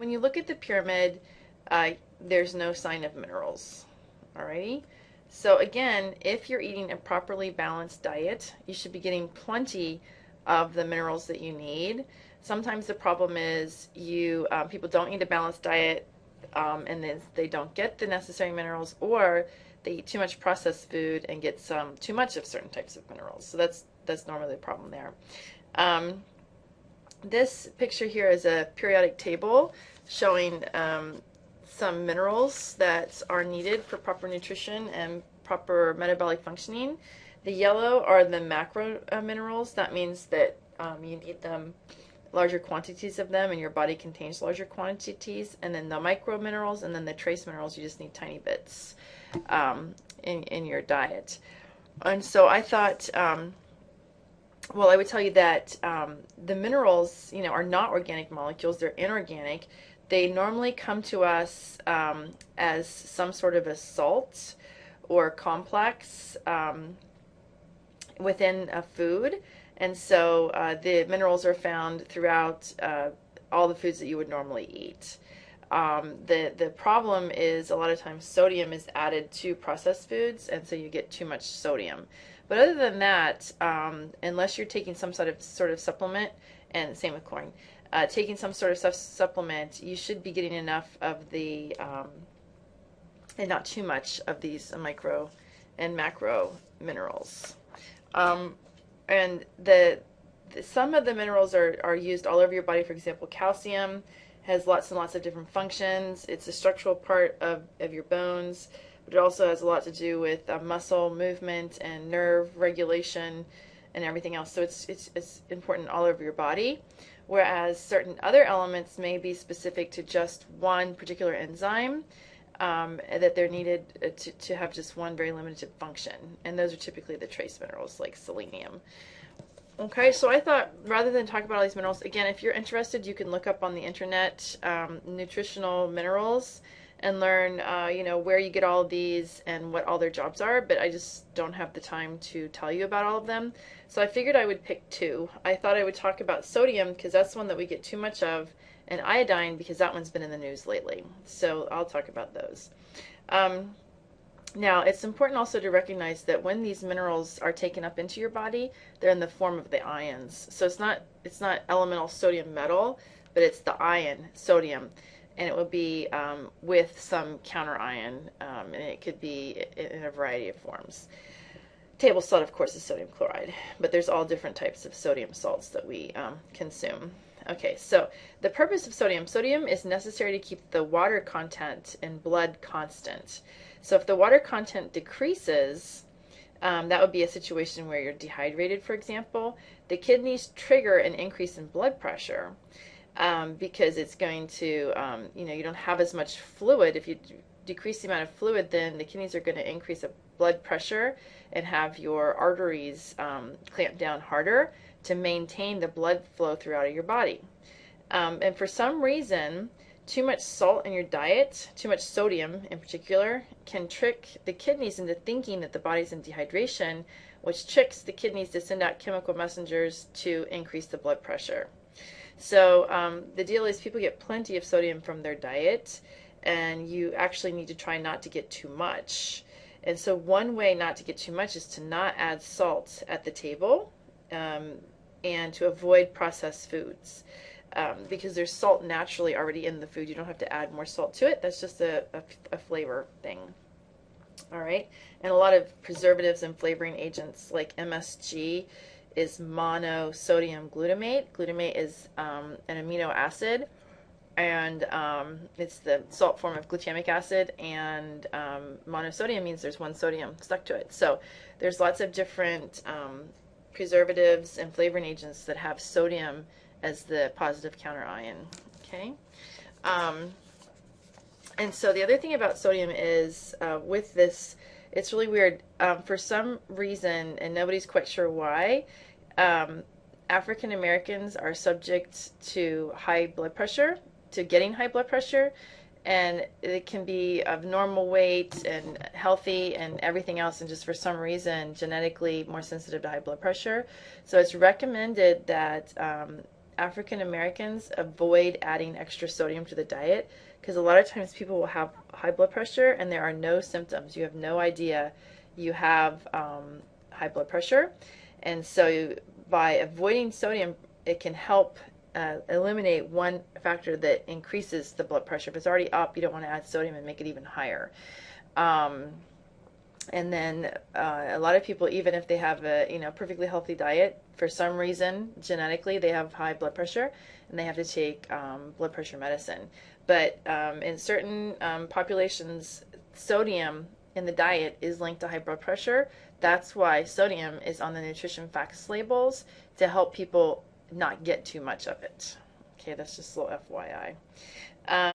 When you look at the pyramid, there's no sign of minerals. Alrighty? So again, if you're eating a properly balanced diet, you should be getting plenty of the minerals that you need. Sometimes the problem is people don't eat a balanced diet, and then they don't get the necessary minerals, or they eat too much processed food and get too much of certain types of minerals. So that's normally the problem there. This picture here is a periodic table showing some minerals that are needed for proper nutrition and proper metabolic functioning. The yellow are the macro minerals. That means that you need them, larger quantities of them, and your body contains larger quantities. And then the micro minerals, and then the trace minerals, you just need tiny bits in your diet. And so I thought, well, I would tell you that the minerals, are not organic molecules. They're inorganic. They normally come to us as some sort of a salt or complex within a food. And so the minerals are found throughout all the foods that you would normally eat. The problem is a lot of times sodium is added to processed foods, and so you get too much sodium. But other than that, unless you're taking some sort of supplement, and same with corn, taking some sort of supplement, you should be getting enough of the, and not too much of these micro and macro minerals. And some of the minerals are used all over your body. For example, calcium has lots and lots of different functions. It's a structural part of your bones, but it also has a lot to do with muscle movement and nerve regulation and everything else. So it's important all over your body, whereas certain other elements may be specific to just one particular enzyme, that they're needed to have just one very limited function. And those are typically the trace minerals like selenium. Okay, so I thought rather than talk about all these minerals, again, if you're interested, you can look up on the internet nutritional minerals and learn, where you get all of these and what all their jobs are, but I just don't have the time to tell you about all of them. So I figured I would pick two. I thought I would talk about sodium because that's one that we get too much of, and iodine because that one's been in the news lately. So I'll talk about those. Now, it's important also to recognize that when these minerals are taken up into your body, they're in the form of the ions. So it's not elemental sodium metal, but it's the ion, sodium. And it will be with some counter ion, and it could be in a variety of forms. Table salt, of course, is sodium chloride, but there's all different types of sodium salts that we consume. Okay, so the purpose of sodium is necessary to keep the water content in blood constant. So if the water content decreases, that would be a situation where you're dehydrated, for example. The kidneys trigger an increase in blood pressure because it's going to, you don't have as much fluid. If you decrease the amount of fluid, then the kidneys are going to increase the blood pressure and have your arteries clamp down harder to maintain the blood flow throughout your body. And for some reason, too much salt in your diet, too much sodium in particular, can trick the kidneys into thinking that the body's in dehydration, which tricks the kidneys to send out chemical messengers to increase the blood pressure. So the deal is people get plenty of sodium from their diet, and you actually need to try not to get too much. And so one way not to get too much is to not add salt at the table, and to avoid processed foods. Because there's salt naturally already in the food. You don't have to add more salt to it. That's just a flavor thing. All right. And a lot of preservatives and flavoring agents like MSG is monosodium glutamate. Glutamate is an amino acid, and it's the salt form of glutamic acid, and monosodium means there's one sodium stuck to it. So there's lots of different preservatives and flavoring agents that have sodium as the positive counter ion. Okay. And so the other thing about sodium is with this, it's really weird. For some reason, and nobody's quite sure why, African Americans are subject to high blood pressure, to getting high blood pressure, and it can be of normal weight and healthy and everything else, and just for some reason genetically more sensitive to high blood pressure. So it's recommended that African Americans avoid adding extra sodium to the diet because a lot of times people will have high blood pressure and there are no symptoms. You have no idea you have high blood pressure. And so by avoiding sodium, it can help eliminate one factor that increases the blood pressure. If it's already up, you don't want to add sodium and make it even higher. And then a lot of people, even if they have a perfectly healthy diet, for some reason genetically they have high blood pressure and they have to take blood pressure medicine. But in certain populations, sodium in the diet is linked to high blood pressure. That's why sodium is on the nutrition facts labels, to help people not get too much of it. Okay, that's just a little FYI.